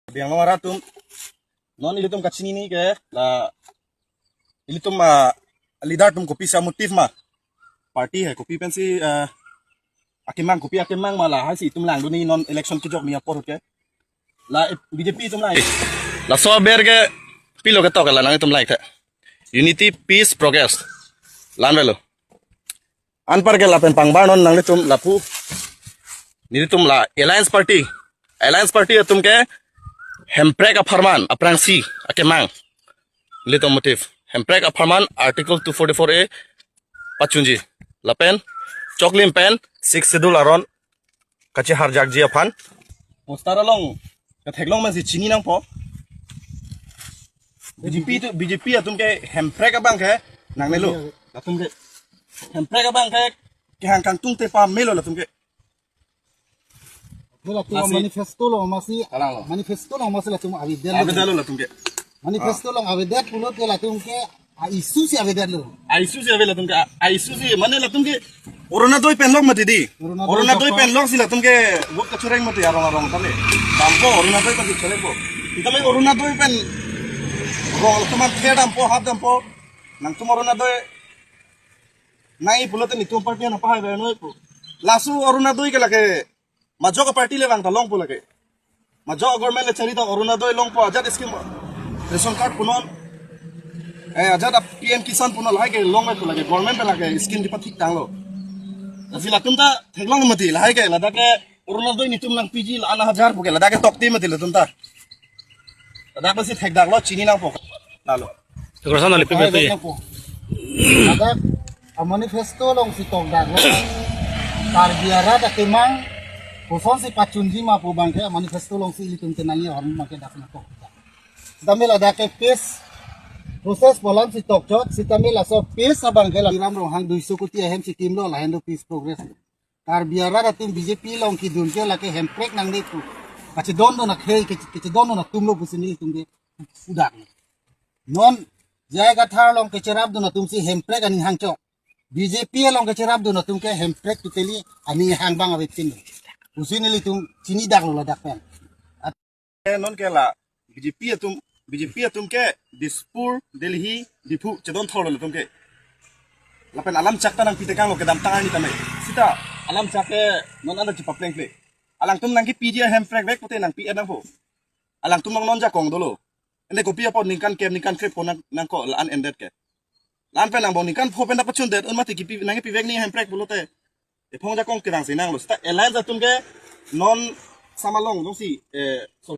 Biang maratum non ilitum kacini ni ke la ilitum leader tum kopi sa motif ma party hai kopi pensi akimang kopi akimang mala hasi tum lang duni non election ki jok mi apor ke la BJP tum lang la so ber ke pilo ke to ke la nang tum like unity peace progress lan velo an par ke la pen pangbar non nang tum lapu ni tum la alliance party tum ke hemprek aparman aprangsi akemang lito motif hemprek aparman article 244A pachunji lapen choklim pen 6 schedule aron kache harjak ji afan postara long katheklong man si chini nang po BJP atum ke hemprek abang ke nang melo atum ke hemprek abang ke hang kang tung te pa melo atum ke manifesto lo masih latung avedalo latum ke manifesto lo avedat pulo ke latung ke isu si avedat lo aisu si avedalo latum ke aisu si mane latum ke orona doi pen lok mati di orona doi pen lok si latum ke wok kachureng mati arong tale dampo orona doi pati chale po itame orona doi pen rol tuman the dampo hab dampo nang tum orona doi nai pulo te nitum party na pa ha no po lasu orona doi ke lake majo ka party le bang ta long po lake majo government le chari ta oruna doi long po ajat scheme ration card punon ajat PM kisan punon lai ke long me po lake government pe lake scheme di pathik tang lo asi lakum ta theklong mati lai ke lada ke oruna doi nitum nang PG la 1000 po ke lada ke tokti mati le tumta lada ko si thek dak lo chini nang po lalo Kekerasan dari PBB. ada manifesto lo si tong dak lo tarbiara da kemang Puson si pachunji ma po bangke manifesto long si ilitum tenangi orang make dak na ko. Tamil ada ke pes proses bolan si tokjot si tamil aso pes abangke la ram rohang 200 koti hem si tim lo la hendo peace progress. Tar biara da tim BJP long ki dun ke la ke hemprek nang ni tu. Kachi dondo na khei ke dondo na tum lo busini tum de udak. Non jaga thar long ke cherab do na tum si hemprek ani hang chok. BJP long ke cherab do na tum ke hemprek tuteli ani hang bang awetin. Usini litung sini dak lo ladak pen. non ke la BJP atum ke Dispur Delhi Dipu chedon thol lo tum ke lapen alam chakta nang pitekang lo ke dam tangan ni tame sita alam chake non anda chipa pleng ple alang tum nang ki PG hemprek bek pote nang PN nang po alang tum non ja kong dolo ende ko pia po ningkan kem ningkan krep po nang ko lan ended ke lan pen nang bo ningkan pho pen da pachun det on mati ki nang ki vek ni hemprek bolote e phong ja kong kirang sinang lo sta alliance atum ke non samalong dong si